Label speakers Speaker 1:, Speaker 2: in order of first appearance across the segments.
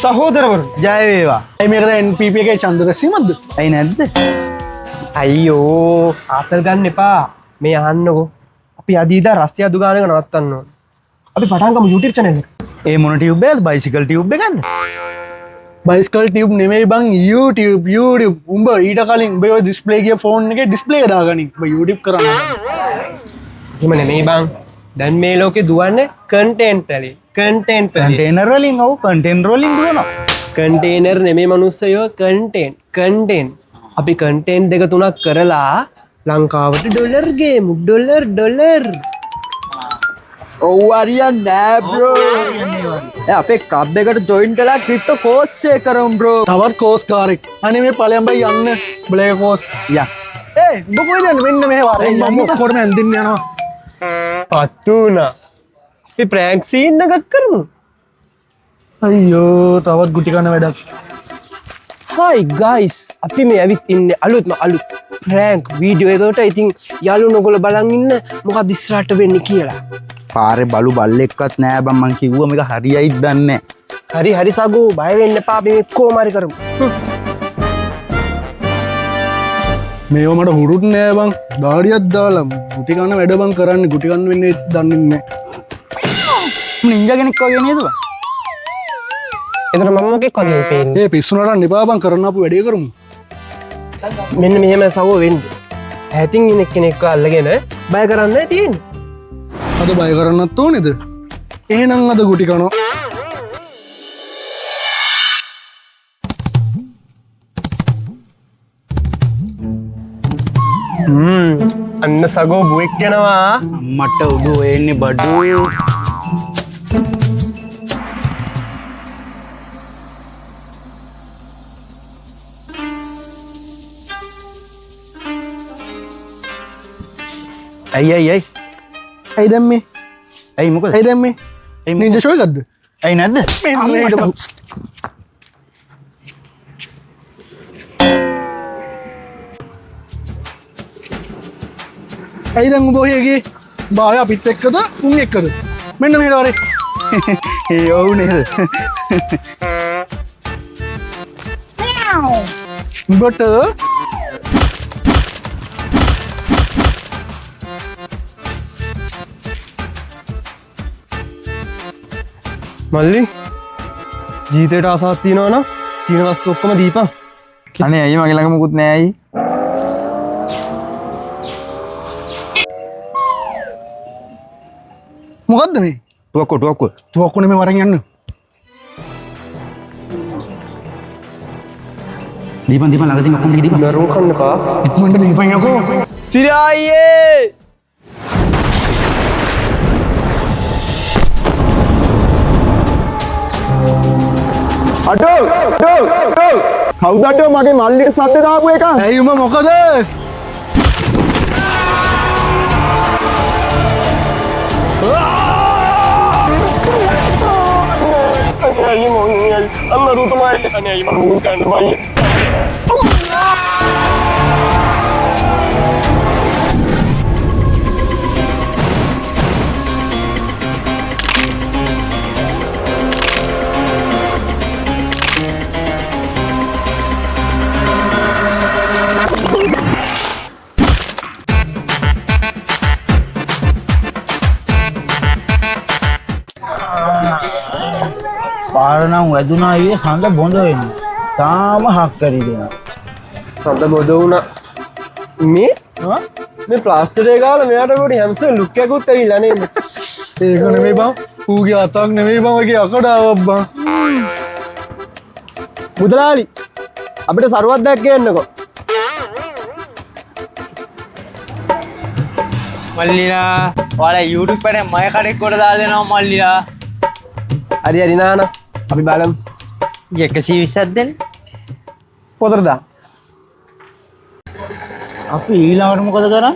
Speaker 1: සහෝදරවරු ජය වේවා.
Speaker 2: මේකද NPP එකේ චන්ද්‍රසිමද්ද?
Speaker 1: ඇයි නැද්ද? අයියෝ ආතල් ගන්න එපා. මේ අහන්නකෝ. අපි අදීදා රස්තිය අදු ගානක නවත්තන්න ඕන. අපි පටන් ගමු YouTube channel එක.
Speaker 3: ඒ මොන ටියුබ් එකද? බයිසිකල් ටියුබ් එකක්ද?
Speaker 2: බයිස්කල් ටියුබ් නෙමෙයි බං, YouTube. උඹ ඊට කලින් උඹ ඔය ඩිස්ප්ලේ ගිය ෆෝන් එකේ ඩිස්ප්ලේ එක දාගනින්. උඹ YouTube කරන්න.
Speaker 1: එහෙම නෙමෙයි බං. දැන් මේ ලෝකේ දුවන්නේ කන්ටෙන්ට් වලින්.
Speaker 3: කන්ටේනර් වලින් ඔව් කන්ටේනර් වලින් දුවනවා.
Speaker 1: කන්ටේනර් නෙමෙයි මනුස්සයෝ කන්ටෙන්ට්. අපි කන්ටෙන්ට් දෙක තුනක් කරලා ලංකාවට ඩොලර් ගේමු. ඩොලර්.
Speaker 3: ඔව් අරියන් නෑ බ්‍රෝ. අපේ ක්ලබ් එකට ජොයින් වෙලා ක්‍රිප්ටෝ කෝස් එක කරමු බ්‍රෝ.
Speaker 2: තවත් කෝස් කාරෙක්. අනේ මේ ඵලයන් බයි යන්න. Blake course.
Speaker 3: යා.
Speaker 2: උඹ කොහෙද යන්නේ? මෙන්න මේ වරෙන් මම ඔක්කොටම ඇඳින්න යනවා.
Speaker 1: පත්තුනා. අපි ප්‍රෑන්ක් සීන් එකක් කරමු.
Speaker 2: අයියෝ තවත් ගුටි කන වැඩක්.
Speaker 1: Hi guys, අපි මේ ඇවිත් ඉන්නේ අලුත් ප්‍රෑන්ක් වීඩියෝ එකකට. ඉතින් යාළුවෝ ඔයගොල්ලෝ බලන් ඉන්න මොකද ඉස්සරහට වෙන්නේ කියලා.
Speaker 3: පාරේ බලු බල්ලෙක්වත් නෑ බං. මං කිව්වා මේක හරියයිද දන්නේ නෑ.
Speaker 1: හරි සගෝ බය වෙන්න එපා. අපි මේ කොහොම හරි කරමු.
Speaker 2: මේව මට හුරුත් නෑ බං. දාඩියක් දාලා ගුටි කන වැඩ බං කරන්නේ. ගුටි කන්න වෙන්නේ දන්නේ නෑ.
Speaker 3: නින්ජා කෙනෙක් වගේ නේද බං?
Speaker 1: එතන මම මොකෙක් වගේ පේන්නේ.
Speaker 2: ඒ පිස්සු නටන්න එපා බං. කරන්න අපු වැඩේ කරමු.
Speaker 1: මෙන්න මෙහෙම සගෝ වෙන්නේ. ඈතින් ඉන්න කෙනෙක්ව අල්ලගෙන බය කරන්නයි තියෙන්නේ.
Speaker 2: අද බය කරන්නත් ඕනේද? එහෙනම් අද ගුටි කනවා.
Speaker 1: අන්න සගෝ බුවෙක් යනවා.
Speaker 3: මට උඩු එන්නේ බඩු. ඇයි
Speaker 2: ඇයි දැන් මේ?
Speaker 3: ඇයි මොකද?
Speaker 2: ඇයි දැන් මේ? නින්ජා ෂෝ එකක්ද?
Speaker 3: ඇයි නැද්ද?
Speaker 2: ඇයි දැන් උඹ ඔය ගියේ? බාය අපිත් එක්කද උන් එක්කද? මෙන්න මෙහෙට වරේ.
Speaker 3: ඒ ඔව් නේද?
Speaker 2: උඹට
Speaker 1: මල්ලි ජීවිතේට ආසාවක් තියෙනවා නම් තියෙන වස්තු ඔක්කොම දීපන්.
Speaker 3: අනේ අයියා මගේ ළඟ මොකුත් නෑ අයියේ.
Speaker 2: මොකද්ද මේ?
Speaker 3: ටුවක්කු
Speaker 2: නෙමෙයි වරන් යන්න.
Speaker 3: දීපන් ළඟදී ඔක්කොම ටික දීපන්.
Speaker 1: නරුම් කන්නකා.
Speaker 2: ඉක්මනට දීපන් යකෝ.
Speaker 1: සිරායියේ අඩෝ කවුද අඩෝ මගේ මල්ලිට සද්ද දාපු එක?
Speaker 2: ඇයි උඹ මොකද?
Speaker 3: පාරනම් වැදුනා ඊයේ හඳ බොඳ වෙන්නේ. තාම හක් කරි දෙනවා.
Speaker 1: සඳ බොද වුණා. මේ ප්ලාස්ටර් එක ගාලා මෙයාට පොඩි හැම්ස්ටර් ලුක් එකකුත් ඇවිල්ලා නේද?
Speaker 2: ඒක නෙමෙයි බං. ඌගේ අතක් නෙමෙයි බං. ඒකේ අකඩාවක් බං.
Speaker 1: මුදලාලි අපිට සරුවක් දැක් කියන්නකෝ.
Speaker 4: මල්ලිලා ඔයාලා YouTube එකේ මය කඩෙක් කොට දාලා දෙනවා මල්ලිලා.
Speaker 1: හරි නාන අපි බලමු.
Speaker 4: 120ක් දෙන්න.
Speaker 1: පොතට දා.
Speaker 3: අපි ඊළඟට මොකද කරන්නේ?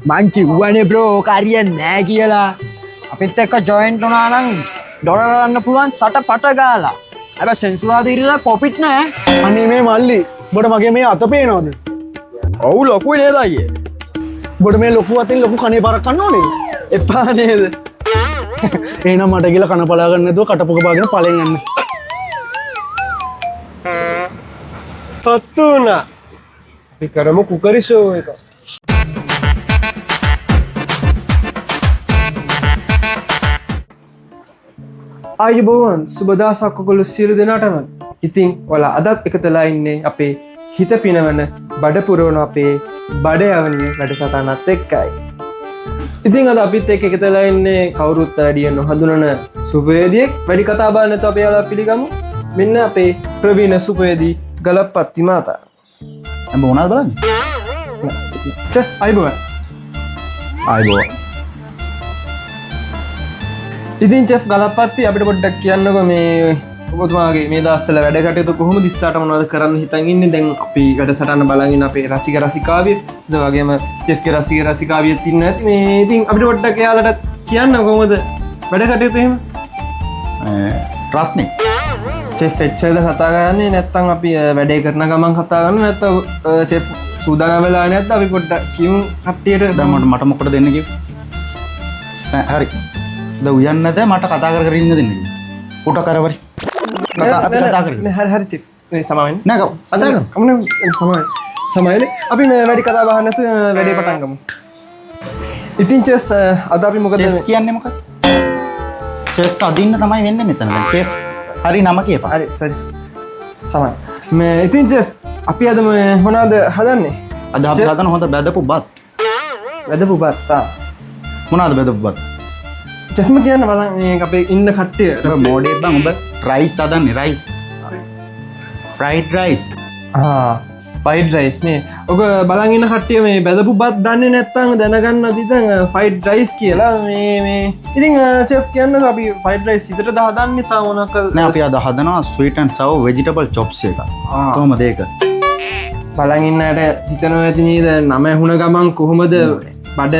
Speaker 4: මං කිව්වනේ බ්‍රෝ ඕක හරියන්නේ නෑ කියලා. අපිත් එක්ක ජොයින්ට් වුණා නම් ඩොලර් ගන්න පුළුවන් සට පට ගාලා. හැබැයි සෙන්සුරාද ඉරිලා ප්‍රොෆිට් නෑ.
Speaker 2: අනේ මේ මල්ලි. උඹට මගේ මේ අත පේනවද?
Speaker 4: ඔව් ලොකුයි නේද අයියේ.
Speaker 2: බොඩ මේ ලොකු අතින් ලොකු කනේ පාරක් කන්න ඕනේ.
Speaker 3: එපා නේද?
Speaker 2: එහෙනම් මට ගිහලා කන පලා ගන්න නැතුව කටපොක පාගෙන පලෙන් යන්න.
Speaker 1: පත්තු වුණා. අපි කරමු කුකරි ෂෝ එක. ආයුබෝවන් සුබ දවසක් ඔයගොල්ලෝ සියලු දෙනාටම. ඉතින් ඔයාලා අදත් එකතුලා ඉන්නේ අපේ හිත පිනවන බඩ පුරවන අපේ බඩ යවනිය වැඩසටහනත් එක්කයි. ඉතින් අද අපිත් එක්ක එකතුලා ඉන්නේ කවුරුත් වැඩිය නොහඳුනන සුපවේදියෙක්. වැඩි කතා බහ නැතුව අපි යාළුවා පිළිගමු. මෙන්න අපේ ප්‍රවීණ සුපවේදී ගලප්පත්ති මාතා.
Speaker 2: අම්බ මොනවද බලන්නේ?
Speaker 1: ච ආයුබෝවන්.
Speaker 2: ආයිබෝ.
Speaker 1: ඉතින් චෙෆ් ගලප්පත්ති අපිට පොඩ්ඩක් කියන්නකෝ මේ ඔබතුමාගේ මේ දවස්වල වැඩ කටයුතු කොහොමද ඉස්සරහට මොනවද කරන්න හිතන් ඉන්නේ? දැන් අපි වැඩසටහන බලන් ඉන්න අපේ රසික රසිකාවිය. ඒ වගේම චෙෆ්ගේ රසික රසිකාවියත් ඉන්න ඇති. මේ ඉතින් අපිට පොඩ්ඩක් එයාලට කියන්න කොහොමද වැඩ කටයුතු එහෙම?
Speaker 2: රස්නේ.
Speaker 1: චෙෆ් එච්චරද කතා කරන්නේ නැත්නම් අපි වැඩේ කරන ගමන් කතා කරන්නේ නැත්නම් චෙෆ් සූදානම් වෙලා නැත්නම් අපි පොඩ්ඩක් කියමු කට්ටියට.
Speaker 2: දැන් මට මොකටද දෙන්න කිව්වේ? හරි. ද උයන්න නැද මට කතා කර කර ඉන්න දෙන්න කිව්වා. පුට කරවරි. අපි කතා කරමු.
Speaker 1: නෑ හරි චෙෆ්. මේ සමාවෙන්න.
Speaker 2: නෑ කතා කරමු.
Speaker 1: කමුනේ සමාවෙන්න. අපි මේ වැඩි කතා බහ නැතුව වැඩේ පටන් ගමු. ඉතින් චෙස් අද අපි මොකද
Speaker 2: චෙස් කියන්නේ මොකක්ද? චෙස් අදින්න තමයි වෙන්නේ මෙතන. දැන් චෙෆ් හරි නම කියපන්.
Speaker 1: හරි සරි සමාවෙන්න. මේ ඉතින් චෙෆ් අපි අද මොනවද හදන්නේ?
Speaker 2: අද අපි හදන හොඳ බැදපු බත්.
Speaker 1: වැදපු බත්.
Speaker 2: මොනවද බැදපු බත්?
Speaker 1: චෙෆ්ම කියන්න බලන්න මේ අපේ ඉන්න කට්ටිය.
Speaker 2: මොඩේ බං උඹ රයිස් හදන්නේ rice. Fried rice.
Speaker 1: Fried rice මේ ඔක බලන් ඉන්න කට්ටිය මේ බැදපු බත් දන්නේ නැත්නම් දැනගන්නවද ඉතින් ෆයිඩ් රයිස් කියලා මේ ඉතින් චෙෆ් කියන්නකෝ අපි ෆයිඩ් රයිස් විතරද හදන්නේ තා මොනවාද?
Speaker 2: නෑ අපි අද හදනවා sweet and sour vegetable chops එක. කොහොමද ඒක?
Speaker 1: බලන් ඉන්නට හිතනවා ඇති නේද නම ඇහුණ ගමන් කොහොමද බඩ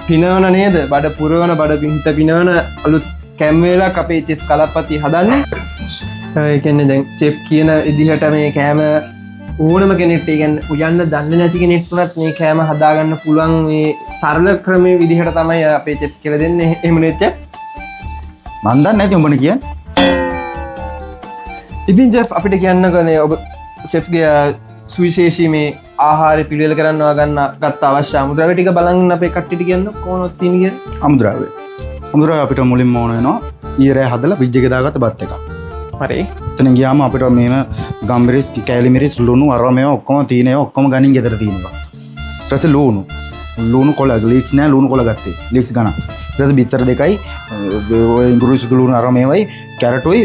Speaker 1: පිනවන නේද? බඩ පුරවන බඩ හිත පිනවන අලුත් කැම්වේලක් අපේ චෙෆ් කලප්පති හදන්නේ. ඒ කියන්නේ දැන් චෙෆ් කියන විදිහට මේ කෑම ඕනම කෙනෙක්ට කියන්නේ උයන්න දන්නේ නැති කෙනෙක්ට උනත් මේ කෑම හදාගන්න පුළුවන් මේ සරල ක්‍රමයේ විදිහට තමයි අපේ චෙෆ් කියලා දෙන්නේ. එහෙම නේද චෙෆ්?
Speaker 2: මන් දන්නේ නැති උඹනේ කියන්නේ.
Speaker 1: ඉතින් චෙෆ් අපිට කියන්නකනේ ඔබ චෙෆ්ගේ සුවිශේෂී මේ ආහාර පිළිවෙල කරනවා ගන්න ගත්ත අවශ්‍ය අමුද්‍රව්‍ය ටික බලන්න අපේ කට්ටියට කියන්න කොහොමද තියෙන්නේ කියලා.
Speaker 2: අමුද්‍රව්‍ය අපිට මුලින්ම ඕන වෙනවා ඊරය හදලා ෆ්‍රිජ් එකේ දාගත්ත බත් එකක්.
Speaker 1: හරි.
Speaker 2: එතන ගියාම අපිට මේම ගම්බිරිස් කෑලි මිරිස් ලුණු අරව මේවා ඔක්කොම තියෙනවා ඔක්කොම ගණන් ගෙදර තියෙනවා. ඊට පස්සේ ලුණු කොළ ලීක්ස් නෑ ලුණු කොළ ගත්තේ ලීක්ස් ගණන්. ඊට පස්සේ බිත්තර දෙකයි ඔය ඉංග්‍රීසි ලුණු අරව මේවයි කැරට්ුයි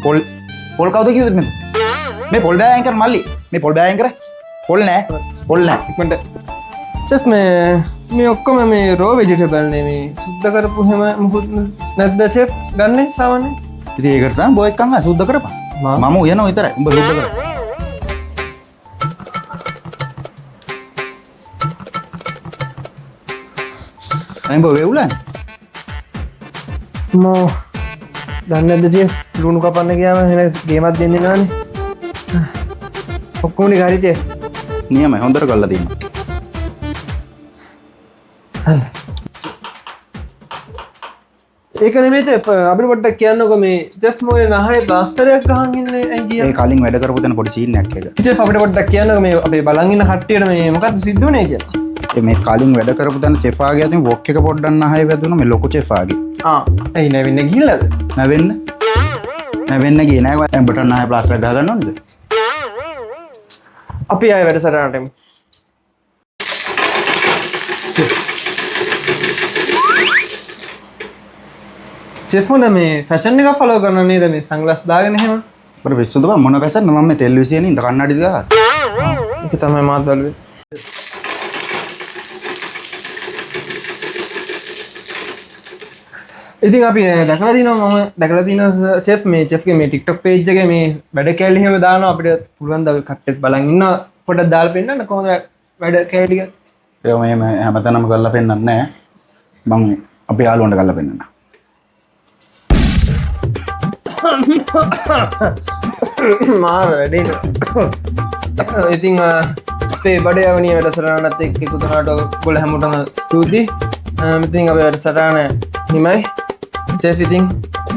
Speaker 2: පොල් කවුද කිව්වද මේ පොල් බෑයන් කර මල්ලි මේ පොල් බෑයන් කර පොල් නෑ
Speaker 1: ඉක්මනට චෙෆ් මේ ඔක්කොම මේ රෝ වෙජිටබල් නේ මේ සුද්ධ කරපු හැම මොකුත් නැද්ද චෙෆ් ගන්නෙ සාමාන්‍යයෙන්?
Speaker 2: ඉතින් ඒකට තමයි බෝ එක්කන් සුද්ධ කරපන්. මම උයනවා විතරයි. උඹ සුද්ධ කර. අයිඹ වෙවුලන්නේ.
Speaker 1: මෝ දන්නේ නැද්ද චෙෆ් ලුණු කපන්න ගියාම එන ගේමක් දෙන්නේ නැහනේ. ඔක්කොම නේ හරි චෙෆ්.
Speaker 2: නියමයි හොඳට කරලා තියෙනවා.
Speaker 1: ඒක නෙමෙයි චෙෆ් අපිට පොඩ්ඩක් කියන්නකෝ මේ චෙෆ් මොයේ නහයේ ප්ලාස්ටරයක් ගහන් ඉන්නේ ඇයි
Speaker 2: ඒ
Speaker 1: කියලා.
Speaker 2: කලින් වැඩ කරපු තැන පොඩි සීන් එකක් එක.
Speaker 1: චෙෆ් අපිට පොඩ්ඩක් කියන්නකෝ මේ අපේ බලන් ඉන්න කට්ටියට මේ මොකද්ද සිද්ධ වුනේ කියලා.
Speaker 2: මේ කලින් වැඩ කරපු තැන චෙෆ් ආගේ අතින් වොක් එක පොඩ්ඩක් නහයේ වැදුණා මේ ලොකු චෙෆ් ආගේ.
Speaker 1: ඇයි නැවෙන්නේ ගිහිල්ලාද?
Speaker 2: නැවෙන්න ගියේ නෑ. එඹට නහයේ ප්ලාස්ටර් ගහ ගන්න ඕනද?
Speaker 1: අපි ආයෙ වැඩසටහනට එමු. චෙෆ් මේ ෆැෂන් එක ෆලෝ කරන නේද මේ සන්ග්ලාස් දාගෙන එහෙම?
Speaker 2: බර විශ්වද බා මොන පැසන්න මම මේ තෙල් විසියෙන් ඉඳ කන්නඩි ගහලා.
Speaker 1: ඒක තමයි මාත් බලුවේ. ඉතින් අපි දැකලා තියෙනවා චෙෆ් මේ චෙෆ්ගේ මේ TikTok page එකේ මේ වැඩ කැලි එහෙම දානවා අපිට පුළුවන් ද කට්ටෙත් බලන් ඉන්න පොඩ්ඩක් දාලා පෙන්නන්න කොහොමද වැඩ කැලි ටික.
Speaker 2: ඒක මේ හැමතැනම කරලා පෙන්නන්නේ නැහැ. මම අපේ යාළුවන්ට කරලා පෙන්නන්න.
Speaker 1: මාර වැඩේ. ඉතින් අපේ බඩයවනිය වැඩසටහනත් එක්ක එකතු වුණාට ඔයගොල්ලෝ හැමෝටම ස්තුතියි. ඉතින් අපේ වැඩසටහන නිමයි. ජෙෆ් ඉතින්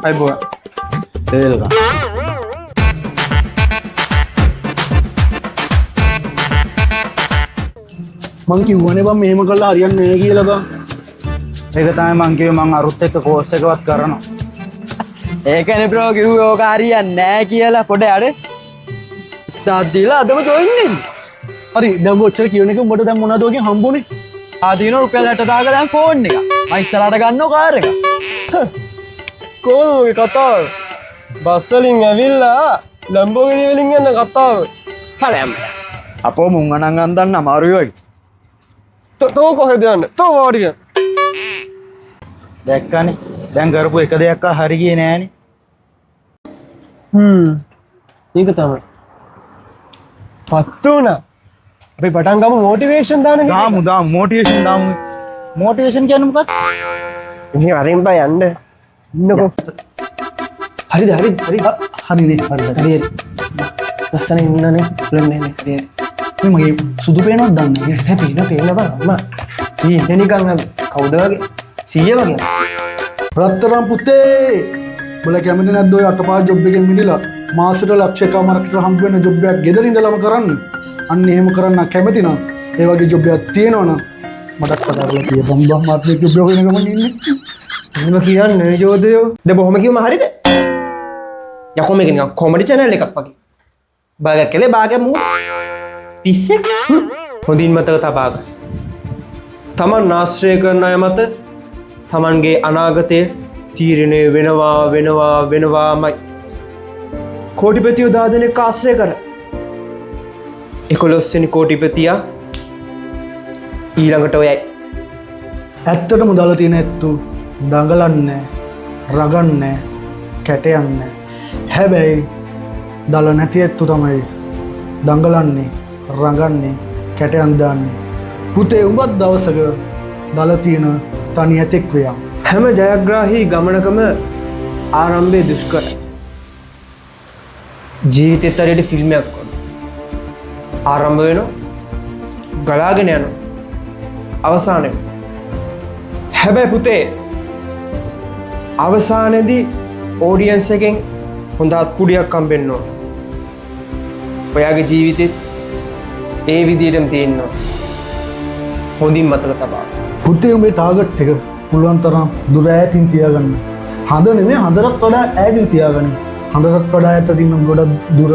Speaker 1: අයබෝවන්.
Speaker 2: වෙල්කම්.
Speaker 5: මං කිව්වනේ බං මෙහෙම කළා හරියන්නේ නැහැ කියලා බං.
Speaker 2: ඒක තමයි මං කිව්වේ මං අරුත් එක්ක කෝස් එකවත් කරනවා.
Speaker 4: ඒකනේ බ්‍රෝ කිව්වේ ඕක හරියන්නේ නැහැ කියලා පොඩ අර ස්ටාර්ට් දීලා අදම ජොයින් වෙන්න.
Speaker 5: හරි දැන් ඔච්චර කියන එක උඹට දැන් මොනවද ඔයගෙන් හම්බුනේ?
Speaker 4: ආදීන රුපියල් 60 දාලා දැන් ෆෝන් එක. මම ඉස්සරහට ගන්නව කාර් එක.
Speaker 1: කොහොමද කතාව? බස් වලින් ඇවිල්ලා ලැම්බෝගිනි වලින් යන කතාව. හලම්.
Speaker 4: අපෝ මුං අනන් අන්දන්න අමාරුයි වගේ.
Speaker 1: තෝ කොහෙද යන්නේ? තෝ වාඩිය.
Speaker 2: දැක්කනේ. දැන් කරපු එක දෙයක් හරි ගියේ නෑනේ.
Speaker 1: ඒක තමයි. පත්තු වුණා. අපි පටන් ගමු මොටිවේෂන් දාන එක.
Speaker 2: දාමු මොටිවේෂන් දාමු. මොටිවේෂන් කියන්නේ මොකක්ද?
Speaker 1: ඉතින් අරින් බය යන්න. ඉන්නකෝ. හරිද?
Speaker 5: හරිනේ හරි.
Speaker 1: ලස්සන ඉන්නනේ. ලොන්නේ නේ.
Speaker 5: මේ මගේ සුදු පේනවත් දන්නේ නැහැ.
Speaker 1: පේන බං අම්මා. ඊ නිකන් කවුද වගේ? 100 වගේ.
Speaker 5: රත්තරන් පුතේ බල කැමති නැද්ද ඔය අටපා ජොබ් එකෙන් මිදලා මාසෙට ලක්ෂයකමාරකට හම්බ වෙන ජොබ් එකක් ගෙදර ඉඳලාම කරන්න. අන්න එහෙම කරන්න කැමති නම් ඒ වගේ ජොබ් එකක් තියෙනවනම් මටත් කතා කරලා කියපන් බං මාත් මේ ජොබ් එක වෙන ගමන් ඉන්නේ.
Speaker 1: එහෙම කියන්නේ ජෝදයෝ. දැන් බොහොම කිව්වම හරිද? යකෝ මේක නිකන් කොමඩි channel එකක් වගේ. බාගයක් කලේ බාගයක් මූ. පිස්සෙක්. හොඳින් මතක තබා ගන්න. තමන් ආශ්‍රය කරන අය මත තමන්ගේ අනාගතය තීරණය වෙනවාමයි. කෝටිපතියෝ 10 දෙනෙක් ආශ්‍රය කර 11 වෙනි කෝටිපතියා ඊළඟට ඔයයි.
Speaker 5: ඇත්තටම දාලා තියෙන ඇත්තු දඟලන්නේ රගන්නේ කැටයන්නේ. හැබැයි දල නැති ඇත්තු තමයි දඟලන්නේ රගන්නේ කැටයන් දාන්නේ. පුතේ උඹත් දවසක දල තියෙන තනි ඇතෙක් වෙයා.
Speaker 1: හැම ජයග්‍රාහී ගමනකම ආරම්භය දුෂ්කරයි. ජීවිතෙත් හරියට ෆිල්ම් එකක් වගේ. ආරම්භ වෙනවා ගලාගෙන යනවා අවසානය. හැබැයි පුතේ අවසානයේදී ඔඩියන්ස් එකෙන් හොඳ අත්පුඩියක් හම්බෙන්න ඕන. ඔයාගේ ජීවිතෙත් ඒ විදිහටම තියෙනවා. හොඳින් මතක තබා.
Speaker 5: පුතේ උඹේ ටාගට් එක පුළුවන් තරම් දුර ඈතින් තියාගන්න. හඳ නෙමෙයි හඳටත් වඩා ඈතින් තියාගන්න. හඳටත් වඩා ඈත තියෙන ගොඩක් දුර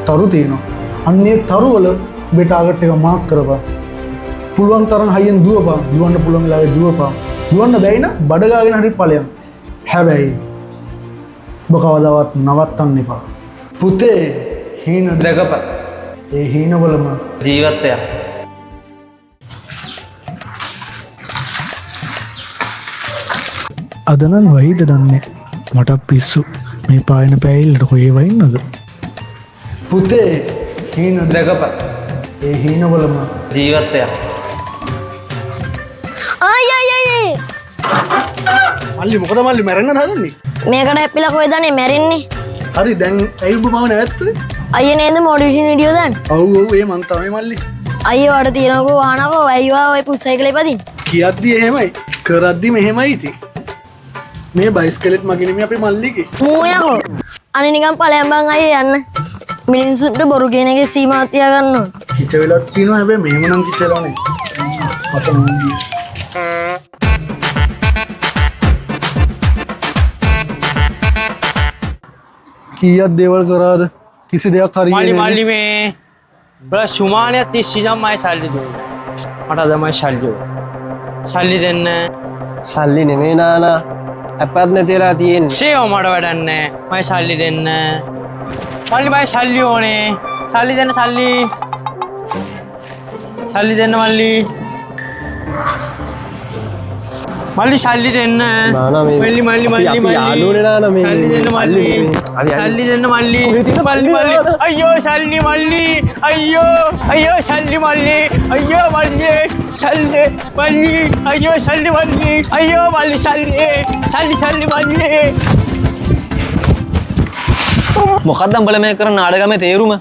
Speaker 5: තරු තියෙනවා. අන්නේ තරුවල උඹේ ටාගට් එක මාක් කරපන්. පුළුවන් තරම් හයියෙන් දුවපන්. දුවන්න පුළුවන් වෙලාවේ දුවපන්. දුවන්න බැයි නම් බඩ ගාගෙන හරි ඵලයන්. හැබැයි ඔබ කවදාවත් නවත්තන්න එපා. පුතේ හීන
Speaker 1: දැකපන්
Speaker 5: ඒ හීනවලම
Speaker 1: ජීවත් වෙයා.
Speaker 5: අද නම් වහිද දන්නේ මට පිස්සු මේ පායන පෑයිල්ලට කොහේ වයින්නද? පුතේ හීන
Speaker 1: දැකපන්
Speaker 5: ඒ හීනවලම
Speaker 1: ජීවත් වෙයා.
Speaker 6: අයියයියයි
Speaker 5: මල්ලි මොකද මල්ලි මැරෙන්න හදන්නේ?
Speaker 6: මේකට ඇප්පිලා කොහෙද නේ මැරෙන්නේ?
Speaker 5: හරි දැන් ඇයි ඔබ මාව නැවැත්තුවේ?
Speaker 6: අයියේ නේද මොඩිෂන් වීඩියෝ දාන්න?
Speaker 5: ඔව් ඔව් ඒ මං තමයි මල්ලි.
Speaker 6: අයියේ වඩ තියනකෝ වාහනකෝ අයියා ඔය පුස්සයිකලේ පදින්න.
Speaker 5: කියද්දි එහෙමයි කරද්දි මෙහෙමයි ඉතින්. මේ බයිස්කලෙත් මගේ නෙමෙයි අපේ මල්ලිගේ.
Speaker 6: මූයකෝ අනේ නිකන් ඵලයන් බං අයියේ යන්න. මිනිස්සුන්ට බොරු කියන එකේ සීමාවක් තියාගන්න ඕන.
Speaker 5: කිච වෙලක් තියෙනවා හැබැයි මෙහෙම නම් කිචලා නේ. අසනෝන්දී. කීයක් දේවල් කරාද කිසි දෙයක් හරියන්නේ නැහැ.
Speaker 7: මල්ලි මේ බල සුමානයක් තිස්සිනම් මයි සල්ලි දුන්නා. මට තමයි සල්ලි. සල්ලි දෙන්න.
Speaker 1: සල්ලි නෙමෙයි නානා. අපත් නැතිලා තියෙන්නේ.
Speaker 7: ෂේව මට වැඩක් නැහැ. මයි සල්ලි දෙන්න. මල්ලි මයි සල්ලි ඕනේ. සල්ලි දෙන්න සල්ලි. සල්ලි දෙන්න මල්ලි. මල්ලි සල්ලි දෙන්න.
Speaker 1: නානා මේ
Speaker 7: මල්ලි මල්ලි මල්ලි
Speaker 1: අපි
Speaker 7: මල්ලි.
Speaker 1: යාළුවනේ නානා මේ.
Speaker 7: සල්ලි දෙන්න මල්ලි.
Speaker 1: හරි.
Speaker 7: සල්ලි දෙන්න මල්ලි.
Speaker 1: ඔය තියෙන
Speaker 7: මල්ලි මල්ලි. අයියෝ සල්ලි මල්ලි. අයියෝ සල්ලි මල්ලි. අයියෝ මල්ලි. සල්ලි මල්ලි. අයියෝ සල්ලි මල්ලි. අයියෝ මල්ලි සල්ලි. සල්ලි මල්ලි.
Speaker 8: මොකක්ද උඹලා මේ කරන නාඩගමේ තේරුම?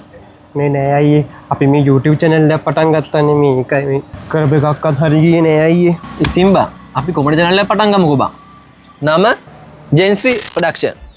Speaker 1: මේ නෑ අයියේ අපි මේ YouTube channel එක පටන් ගත්තනේ මේකයි මේ කරප එකක්වත් හරි ගියේ නෑ අයියේ.
Speaker 3: ඉතින් බා අපි කොමඩ channel එක පටන් ගමුකෝ බා. නම ජෙන්ස්රි ප්‍රොඩක්ෂන්.